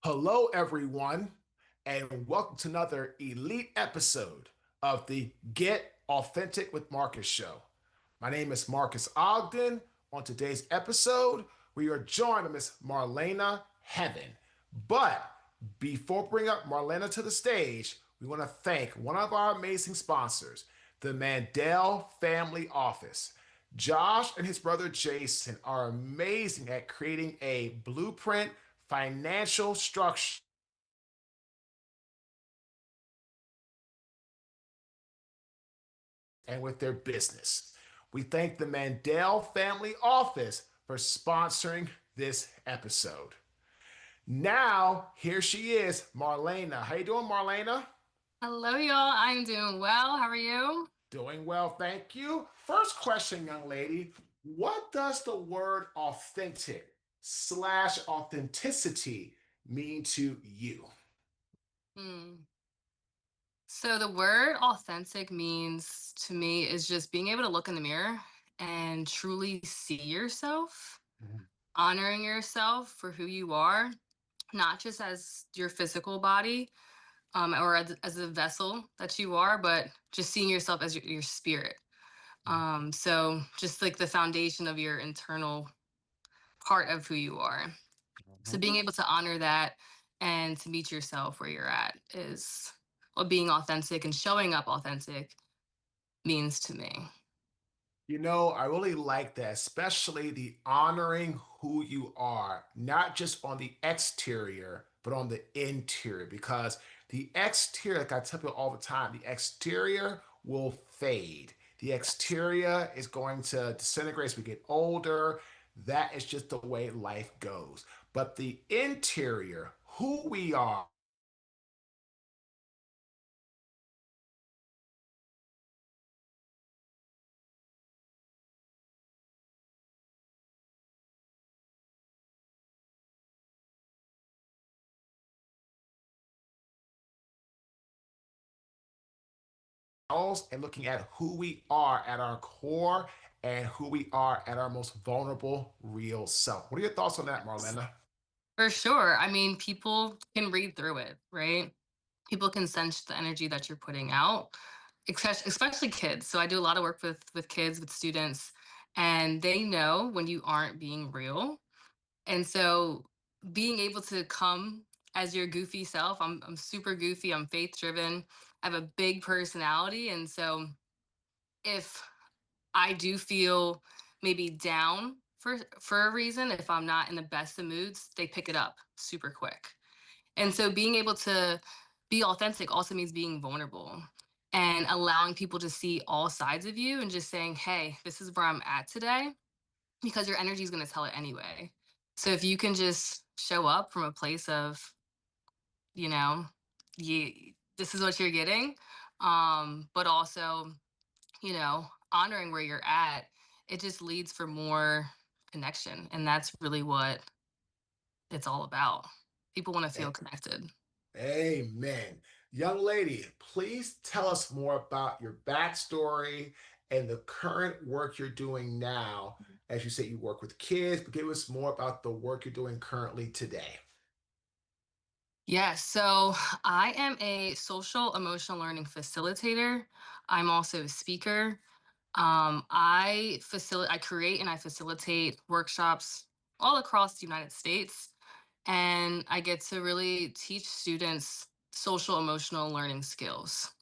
Hello, everyone, and welcome to another elite episode of the Get Authentic with Marcus show. My name is Marques Ogden. On today's episode, we are joined by Miss Marlanea Heaven. But before bringing up Marlena to the stage, we want to thank one of our amazing sponsors, the Mandel Family Office. Josh and his brother Jason are amazing at creating a blueprint financial structure and with their business. We thank the Mandel Family Office for sponsoring this episode. Now, here she is, Marlena. How you doing, Marlena? Hello, y'all. I'm doing well. How are you? Doing well, thank you. First question, young lady. What does the word authentic slash authenticity mean to you? Hmm. So the word authentic means to me is just being able to look in the mirror and truly see yourself, Mhm. honoring yourself for who you are, not just as your physical body, or as a vessel that you are, but just seeing yourself as your spirit. So just like the foundation of your internal part of who you are. So Mhm. being able to honor that and to meet yourself where you're at is what being authentic and showing up authentic means to me. I really like that, especially the honoring who you are, not just on the exterior, but on the interior. Because the exterior, like I tell people all the time, the exterior will fade. The Yes. exterior is going to disintegrate as we get older. That is just the way life goes. But the interior, who we are, and looking at who we are at our core and who we are at our most vulnerable, real self. What are your thoughts on that, Marlena? For sure. I mean, people can read through it, right? People can sense the energy that you're putting out, especially kids. So I do a lot of work with kids, with students, and they know when you aren't being real. And so being able to come as your goofy self, I'm super goofy, I'm faith driven, I have a big personality. And so if I do feel maybe down for a reason, if I'm not in the best of moods, they pick it up super quick. And so being able to be authentic also means being vulnerable and allowing people to see all sides of you and just saying, hey, this is where I'm at today, because your energy is going to tell it anyway. So if you can just show up from a place of, you know, this is what you're getting, but also, honoring where you're at, it just leads for more connection. And that's really what it's all about. People want to feel A- connected. Amen. Young lady, please tell us more about your backstory and the current work you're doing now. As you say, you work with kids, but give us more about the work you're doing currently today. Yeah, so I am a social emotional learning facilitator. I'm also a speaker. I create and I facilitate workshops all across the United States, and I get to really teach students social emotional learning skills.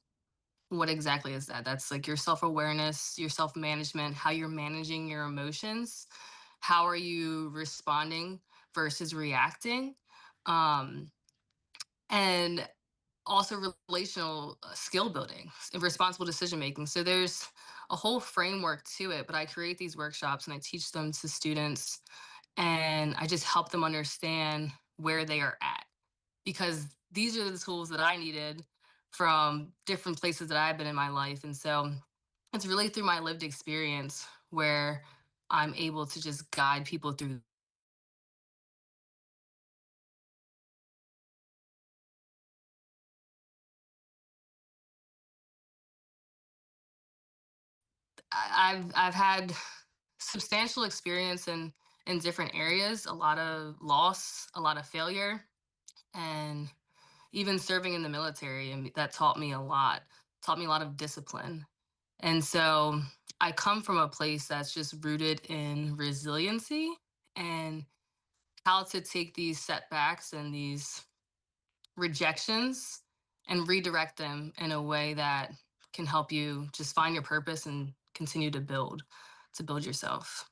What exactly is that? That's like your self-awareness, your self-management, how you're managing your emotions, how are you responding versus reacting. Um, and also relational skill building and responsible decision making. So there's a whole framework to it, but I create these workshops and I teach them to students and I just help them understand where they are at, because these are the tools that I needed from different places that I've been in my life. And so it's really through my lived experience where I'm able to just guide people through. I've had substantial experience in different areas, a lot of loss, a lot of failure, And even serving in the military, and that taught me a lot, taught me a lot of discipline. And so I come from a place that's just rooted in resiliency and how to take these setbacks and these rejections and redirect them in a way that can help you just find your purpose and continue to build yourself.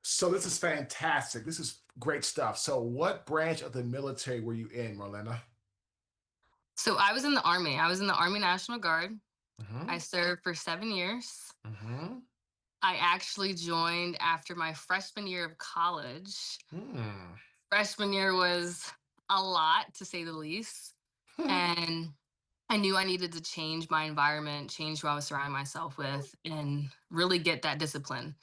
So this is fantastic. This is great stuff. So what branch of the military were you in, Marlena? So I was in the Army. I was in the Army National Guard. I Mm-hmm. served for 7 years. Mm-hmm. I actually joined after my freshman year of college. Hmm. Freshman year was a lot, to say the least. And I knew I needed to change my environment, change who I was surrounding myself with, and really get that discipline.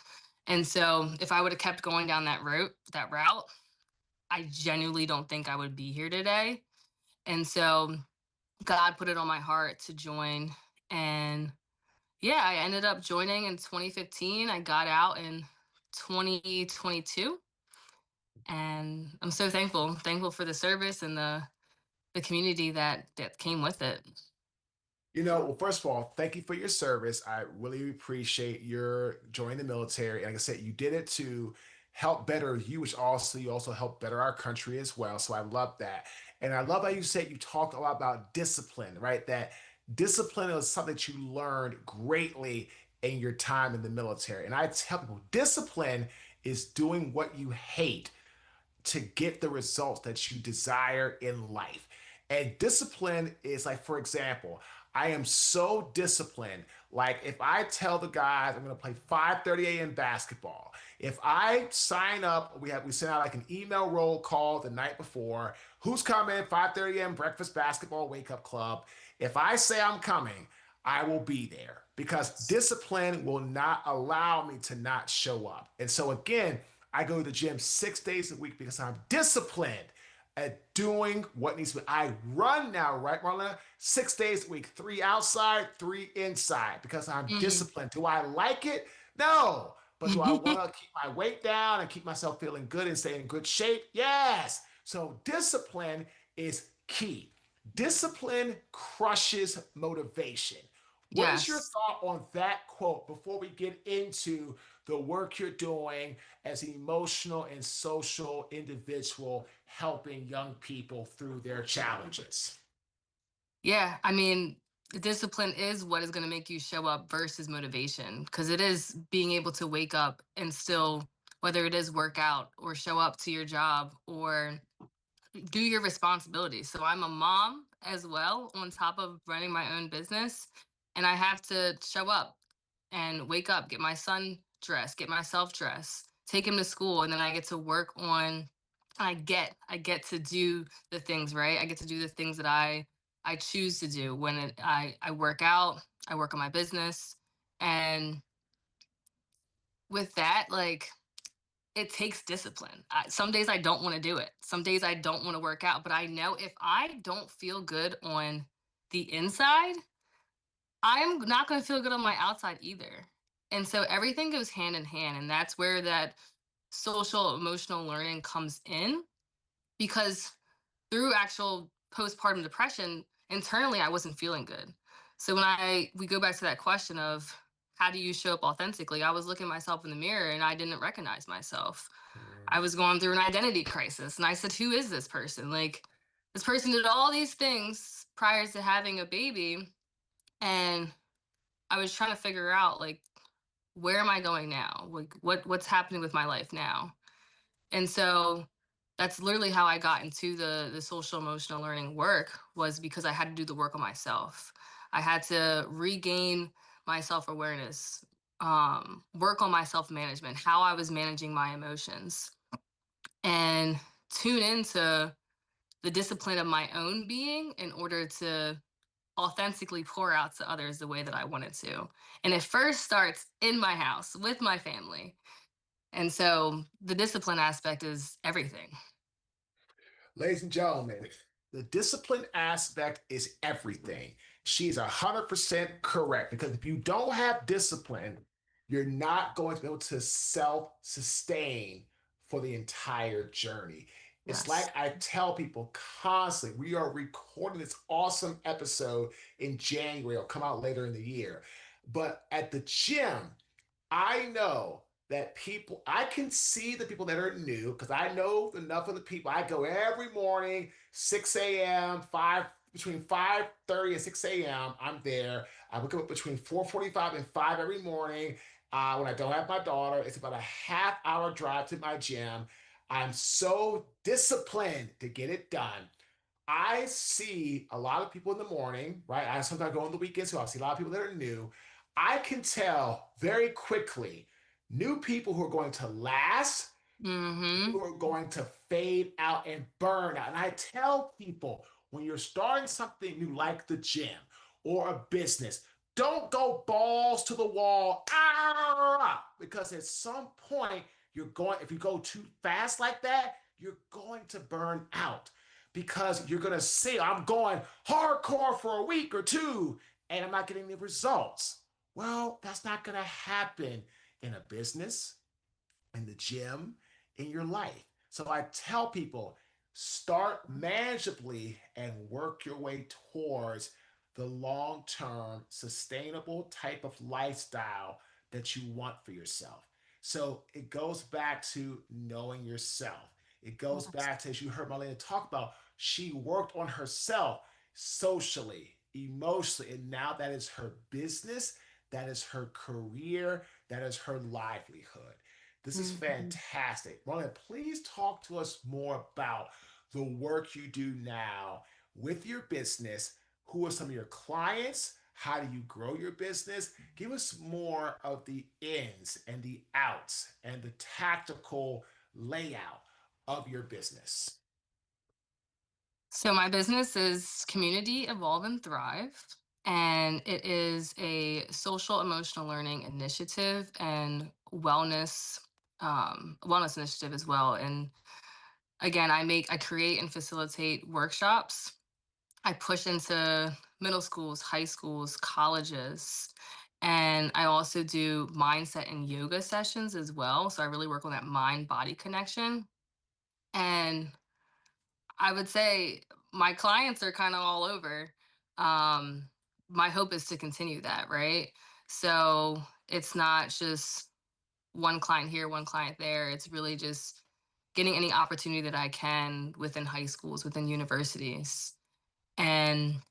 And so if I would have kept going down that route, I genuinely don't think I would be here today. And so God put it on my heart to join. And yeah, I ended up joining in 2015. I got out in 2022. And I'm so thankful for the service and the community that came with it. Well, first of all, thank you for your service. I really appreciate your joining the military. And like I said, you did it to help better you, which also you also help better our country as well. So I love that. And I love how you said you talked a lot about discipline, right? That discipline is something that you learned greatly in your time in the military. And I tell people, discipline is doing what you hate to get the results that you desire in life. And discipline is like, for example, I am so disciplined. Like if I tell the guys I'm going to play 5:30 a.m. basketball, if I sign up, we send out like an email roll call the night before. Who's coming? 5:30 a.m. breakfast basketball wake up club. If I say I'm coming, I will be there because discipline will not allow me to not show up. And so again, I go to the gym 6 days a week because I'm disciplined at doing what needs to be. I run now, right, Marlena? 6 days a week, three outside, three inside, because I'm Mhm. disciplined. Do I like it? No. But do I want to keep my weight down and keep myself feeling good and stay in good shape? Yes. So discipline is key. Discipline crushes motivation. What is your Yes. thought on that quote before we get into the work you're doing as an emotional and social individual helping young people through their challenges? Yeah, I mean, discipline is what is going to make you show up versus motivation, because it is being able to wake up and still, whether it is work out or show up to your job or do your responsibilities. So I'm a mom as well, on top of running my own business, and I have to show up and wake up, get my son dressed, get myself dressed, take him to school, and then I get to work on. I get to do the things, right. I get to do the things that I choose to do when I work out. I work on my business, and with that, like, it takes discipline. Some days I don't want to do it. Some days I don't want to work out, but I know if I don't feel good on the inside, I'm not going to feel good on my outside either. And so everything goes hand in hand. And that's where that social emotional learning comes in, because through actual postpartum depression, internally, I wasn't feeling good. So when we go back to that question of how do you show up authentically, I was looking myself in the mirror and I didn't recognize myself. I was going through an identity crisis. And I said, who is this person? Like, this person did all these things prior to having a baby. And I was trying to figure out, like, where am I going now? Like, what's happening with my life now? And so that's literally how I got into the social emotional learning work, was because I had to do the work on myself. I had to regain my self-awareness, work on my self-management, how I was managing my emotions, and tune into the discipline of my own being in order to authentically pour out to others the way that I wanted to. And it first starts in my house with my family. And so the discipline aspect is everything. Ladies and gentlemen, the discipline aspect is everything. She's 100% correct because if you don't have discipline, you're not going to be able to self sustain for the entire journey. It's Yes. like I tell people constantly, we are recording this awesome episode in January. It'll come out later in the year. But at the gym, I know that people, I can see the people that are new because I know enough of the people. I go every morning, 6 a.m., 5, between 5:30 and 6 a.m. I'm there. I wake up between 4:45 and 5 every morning. When I don't have my daughter, it's about a half-hour drive to my gym. I'm so disciplined to get it done. I see a lot of people in the morning, right? I sometimes go on the weekends, so I see a lot of people that are new. I can tell very quickly new people who are going to last, Mm-hmm. who are going to fade out and burn out. And I tell people when you're starting something new like the gym or a business, don't go balls to the wall, because at some point you're going, if you go too fast like that, you're going to burn out because you're going to say, I'm going hardcore for a week or two and I'm not getting the results. Well, that's not going to happen in a business, in the gym, in your life. So I tell people start manageably and work your way towards the long term, sustainable type of lifestyle that you want for yourself. So it goes back to knowing yourself. It goes Yes. back to, as you heard Marlena talk about, she worked on herself socially, emotionally, and now that is her business, that is her career, that is her livelihood. This is Mhm. fantastic. Marlon, please talk to us more about the work you do now with your business. Who are some of your clients? How do you grow your business? Give us more of the ins and the outs and the tactical layout of your business. So my business is Community Evolve and Thrive, and it is a social emotional learning initiative and wellness initiative as well. And again, I create and facilitate workshops. I push into middle schools, high schools, colleges, and I also do mindset and yoga sessions as well. So I really work on that mind body connection. And I would say my clients are kind of all over. Um, my hope is to continue that, right? So it's not just one client here, one client there. It's really just getting any opportunity that I can within high schools, within universities. And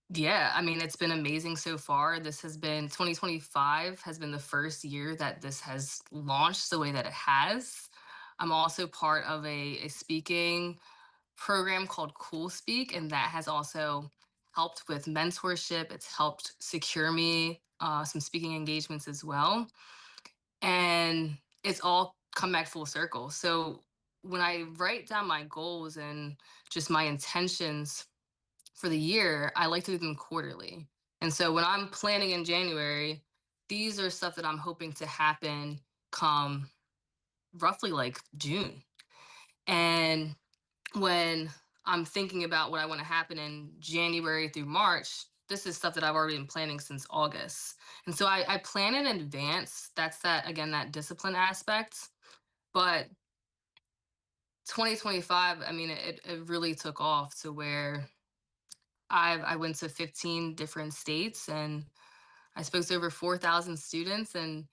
yeah, I mean, it's been amazing so far. This has been 2025 has been the first year that this has launched the way that it has. I'm also part of a speaking program called Cool Speak, and that has also helped with mentorship. It's helped secure me some speaking engagements as well, and it's all come back full circle. So when I write down my goals and just my intentions for the year, I like to do them quarterly. And so when I'm planning in January, these are stuff that I'm hoping to happen come roughly like June. And when I'm thinking about what I want to happen in January through March, this is stuff that I've already been planning since August. And so I plan in advance. That's that, again, that discipline aspect. But 2025, I mean, it really took off to where I went to 15 different states and I spoke to over 4,000 students. And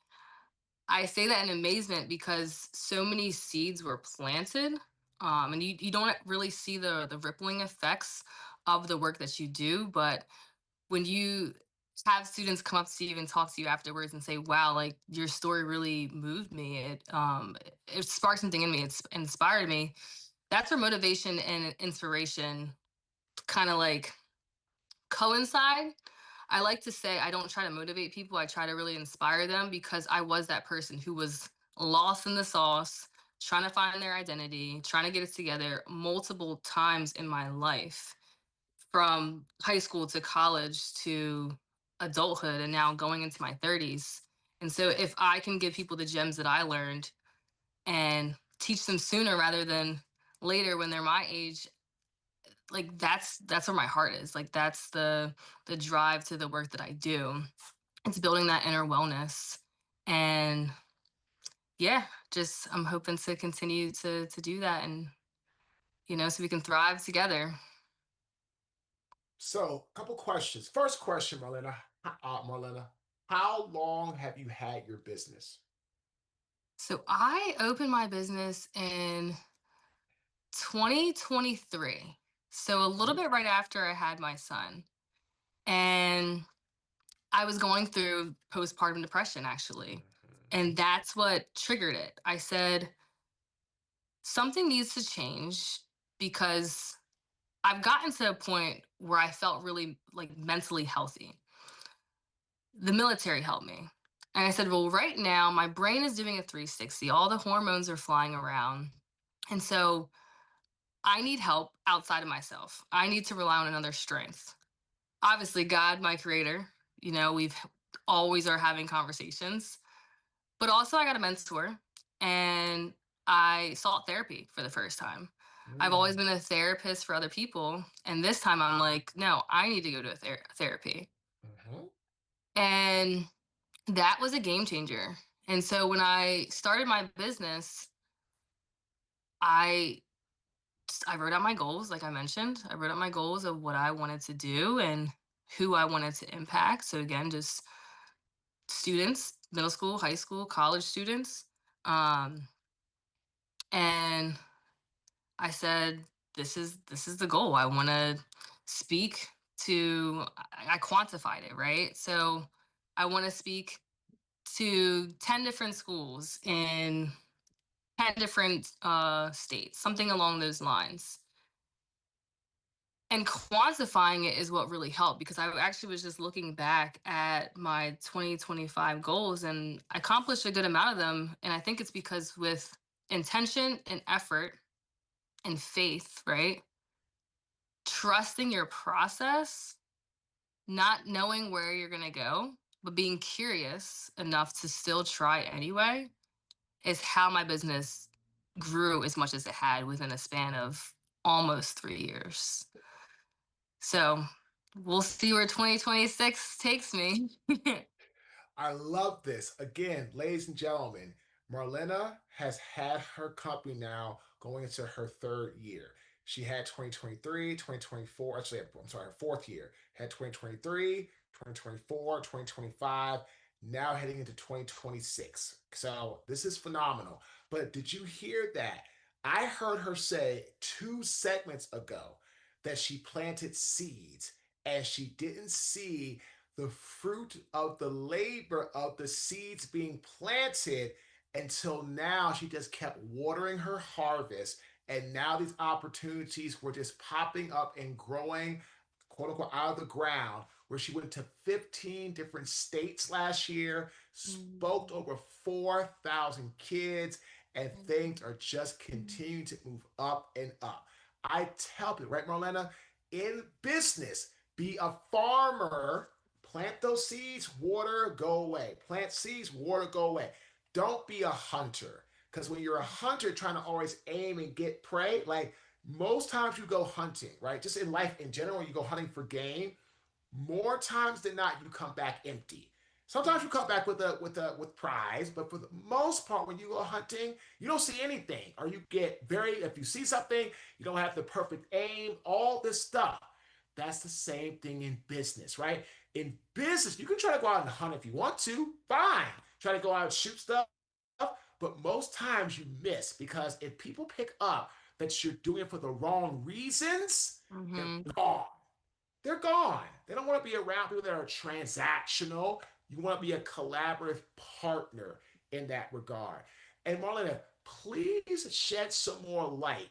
I say that in amazement because so many seeds were planted, and you don't really see the rippling effects of the work that you do. But when you have students come up to you and talk to you afterwards and say, "Wow, like your story really moved me. It sparked something in me. It's inspired me." That's where motivation and inspiration kind of like coincide. I like to say I don't try to motivate people. I try to really inspire them because I was that person who was lost in the sauce, trying to find their identity, trying to get it together multiple times in my life, from high school to college to adulthood and now going into my 30s. And so if I can give people the gems that I learned and teach them sooner rather than later when they're my age, like that's where my heart is. Like that's the drive to the work that I do. It's building that inner wellness. And yeah, just I'm hoping to continue to do that, and so we can thrive together. So, a couple questions. First question, Marlena, how long have you had your business? So I opened my business in 2023. So a little Mhm, bit right after I had my son. And I was going through postpartum depression actually. mhm, And that's what triggered it. I said, something needs to change because I've gotten to a point where I felt really like mentally healthy. The military helped me. And I said, well, right now my brain is doing a 360. All the hormones are flying around. And so I need help outside of myself. I need to rely on another strength. Obviously, God, my creator, we've always are having conversations, but also I got a mentor and I sought therapy for the first time. I've always mm, been a therapist for other people. And this time I'm like, no, I need to go to a therapy. mhm. And that was a game changer. And so when I started my business, I I wrote out my goals, like I mentioned. I wrote out my goals of what I wanted to do and who I wanted to impact. So again, just students, middle school, high school, college students. Um, and I said, this is the goal. I want to speak to. I quantified it, right? So I want to speak to 10 different schools in 10 different states, something along those lines. And quantifying it is what really helped because I actually was just looking back at my 2025 goals and I accomplished a good amount of them. And I think it's because with intention and effort and faith, right? Trusting your process, not knowing where you're going to go, but being curious enough to still try anyway is how my business grew as much as it had within a span of almost 3 years. So we'll see where 2026 takes me. I love this. Again, ladies and gentlemen, Marlena has had her company now going into her third year. She had 2023, 2024. Actually, I'm sorry, her fourth year. Had 2023, 2024, 2025. Now heading into 2026. So this is phenomenal. But did you hear that? I heard her say 2 segments ago that she planted seeds and she didn't see the fruit of the labor of the seeds being planted until now. She just kept watering her harvest. And now these opportunities were just popping up and growing, quote unquote, out of the ground. Where she went to 15 different states last year, spoke to Mhm. over 4,000 kids, and things Mhm. are just continuing to move up and up. I tell people, right, Marlena, in business, be a farmer. Plant those seeds, water, go away. Plant seeds, water, go away. Don't be a hunter. Because when you're a hunter trying to always aim and get prey, like most times you go hunting, right? Just in life in general, you go hunting for game. More times than not, you come back empty. Sometimes you come Yes. back with prize, but for the most part, when you go hunting, you don't see anything, or you get very. If you see something, you don't have the perfect aim. All this stuff. That's the same thing in business, right? In business, you can try to go out and hunt if you want to. Fine, try to go out and shoot stuff, but most times you miss because if people pick up that you're doing it for the wrong reasons, they're Hmm. gone. They're gone. They don't want to be around people that are transactional. You want to be a collaborative partner in that regard. And Marlena, please shed some more light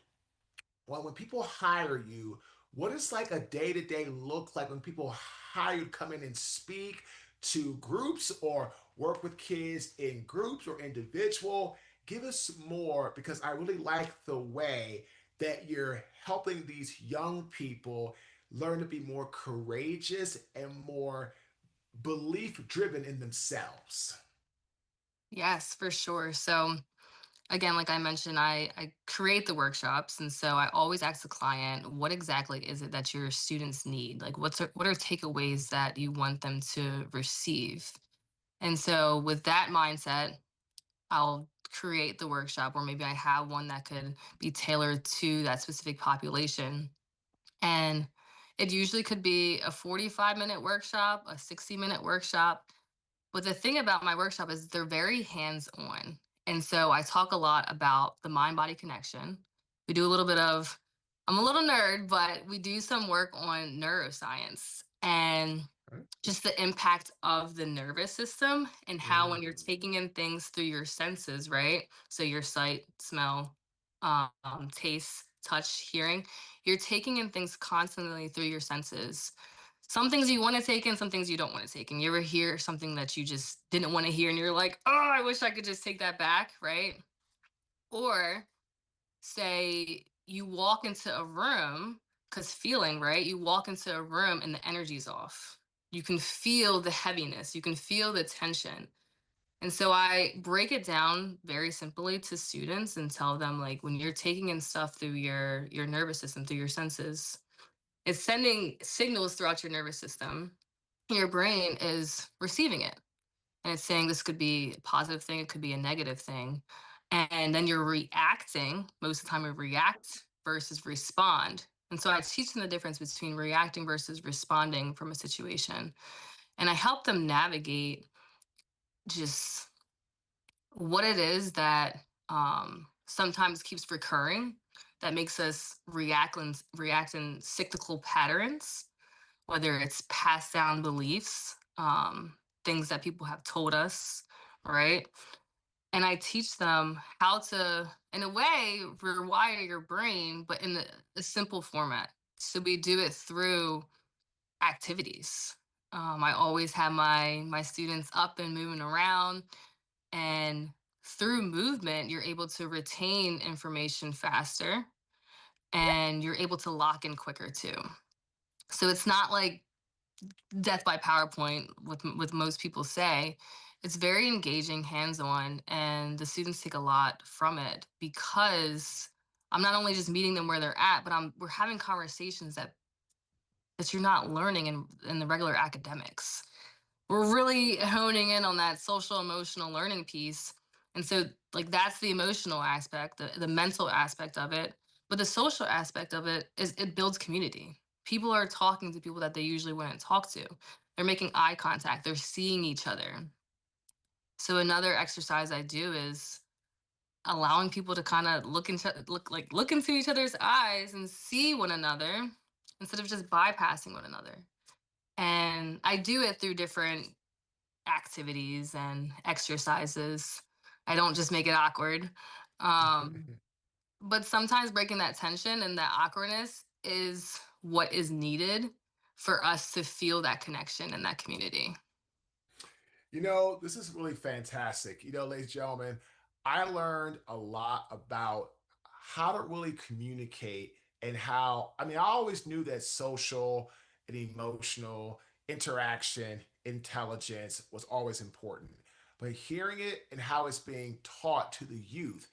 on when people hire you. What does like a day-to-day look like when people hire you to come in and speak to groups or work with kids in groups or individual? Give us more because I really like the way that you're helping these young people learn to be more courageous and more belief driven in themselves. Yes, for sure. So again, like I mentioned, I create the workshops, and so I always ask the client, what exactly is it that your students need? Like, what are takeaways that you want them to receive? And so with that mindset, I'll create the workshop, or maybe I have one that could be tailored to that specific population. And it usually could be a 45-minute workshop, a 60-minute workshop. But the thing about my workshop is they're very hands on. And so I talk a lot about the mind body connection. We do a little bit of, I'm a little nerd, but we do some work on neuroscience and Okay. just the impact of the nervous system, and how when you're Mm, taking in things through your senses, right? So your sight, smell, taste, touch, hearing, you're taking in things constantly through your senses. Some things you want to take in, some things you don't want to take in. You ever hear something that you just didn't want to hear and you're like, oh, I wish I could just take that back, right? Or say you walk into a room, because feeling, right? You walk into a room and the energy's off. You can feel the heaviness, you can feel the tension. And so I break it down very simply to students and tell them, like, when you're taking in stuff through your nervous system, through your senses, it's sending signals throughout your nervous system. Your brain is receiving it, and it's saying this could be a positive thing, it could be a negative thing. And then you're reacting. Most of the time, we react versus respond. And so I teach them the difference between reacting versus responding from a situation. And I help them navigate just what it is that sometimes keeps recurring, that makes us react in cyclical patterns, whether it's passed down beliefs, things that people have told us, right? And I teach them how to, in a way, rewire your brain, but in a simple format. So we do it through activities. I always have my students up and moving around, and through movement, you're able to retain information faster, and you're able to lock in quicker too. So it's not like death by PowerPoint with most people say. It's very engaging, hands-on, and the students take a lot from it, because I'm not only just meeting them where they're at, but we're having conversations that you're not learning in the regular academics. We're really honing in on that social emotional learning piece. And so, like, that's the emotional aspect, the mental aspect of it. But the social aspect of it is it builds community. People are talking to people that they usually wouldn't talk to. They're making eye contact, they're seeing each other. So another exercise I do is allowing people to kind of look into each other's eyes and see one another, instead of just bypassing one another. And I do it through different activities and exercises. I don't just make it awkward. Um, but sometimes breaking that tension and that awkwardness is what is needed for us to feel that connection and that community. This is really fantastic. Ladies and gentlemen, I learned a lot about how to really communicate and how, I always knew that social and emotional interaction, intelligence was always important. But hearing it and how it's being taught to the youth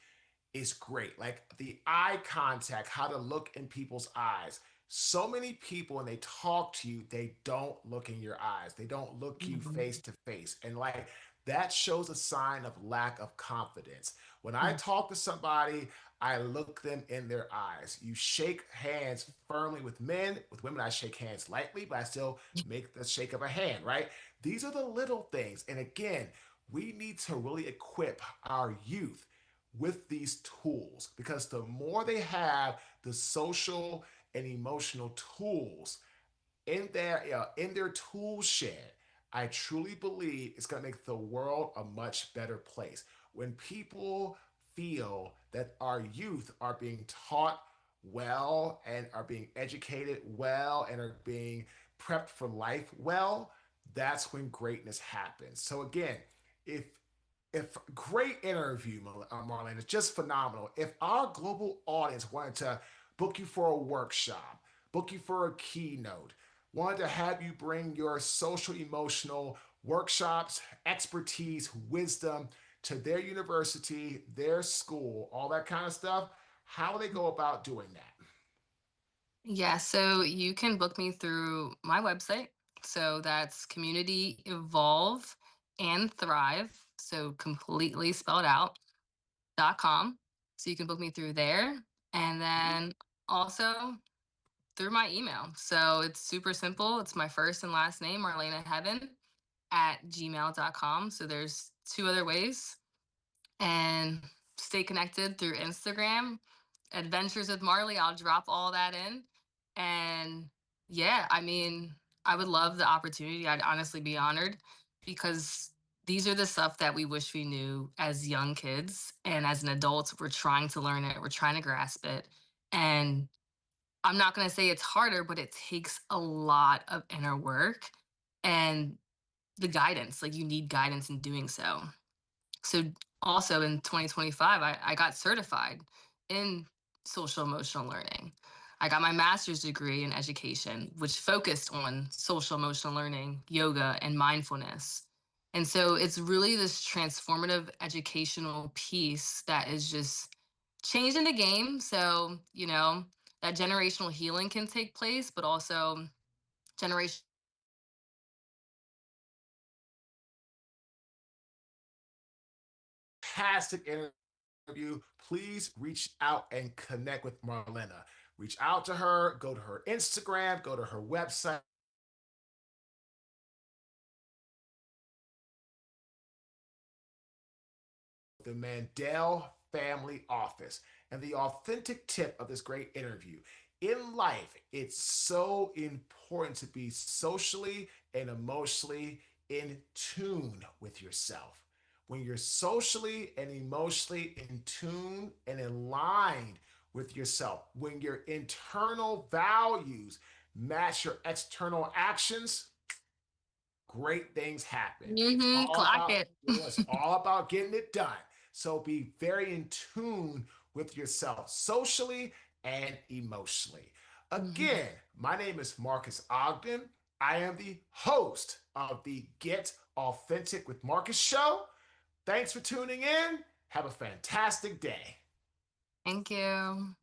is great. Like the eye contact, how to look in people's eyes. So many people, when they talk to you, they don't look in your eyes. They don't look you Mhm. face to face. And like that shows a sign of lack of confidence. When I Mm. talk to somebody, I look them in their eyes. You shake hands firmly with men. With women, I shake hands lightly, but I still make the shake of a hand, right? These are the little things. And again, we need to really equip our youth with these tools, because the more they have the social and emotional tools in their tool shed, I truly believe it's going to make the world a much better place. When people feel that our youth are being taught well and are being educated well and are being prepped for life well, that's when greatness happens. So again, if if great interview, Marlene, it's just phenomenal. If our global audience wanted to book you for a workshop, book you for a keynote, wanted to have you bring your social emotional workshops, expertise, wisdom to their university, their school, all that kind of stuff, how do they go about doing that? Yeah, so you can book me through my website. So that's Community Evolve and Thrive. So completely spelled out. So you can book me through there. And then also through my email. So it's super simple. It's my first and last name, Marlena Heaven at gmail.com. So there's two other ways. And stay connected through Instagram. Adventures with Marley, I'll drop all that in. And yeah, I mean, I would love the opportunity. I'd honestly be honored because these are the stuff that we wish we knew as young kids. And as an adult, we're trying to learn it, we're trying to grasp it. And I'm not going to say it's harder, but it takes a lot of inner work and the guidance. Like, you need guidance in doing so. So also in 2025, I got certified in social emotional learning. I got my master's degree in education, which focused on social emotional learning, yoga, and mindfulness. And so it's really this transformative educational piece that is just changing the game. So, that generational healing can take place, but also generation. Fantastic interview. Please reach out and connect with Marlena. Reach out to her, go to her Instagram, go to her website, the Mandel Family Office. And the authentic tip of this great interview: in life, it's so important to be socially and emotionally in tune with yourself. When you're socially and emotionally in tune and aligned with yourself, when your internal values match your external actions, great things happen. It's all Clock about, it. it's all about getting it done. So be very in tune with yourself socially and emotionally. Mhm. Again, my name is Marques Ogden. I am the host of the Get Authentic with Marques show. Thanks for tuning in. Have a fantastic day. Thank you.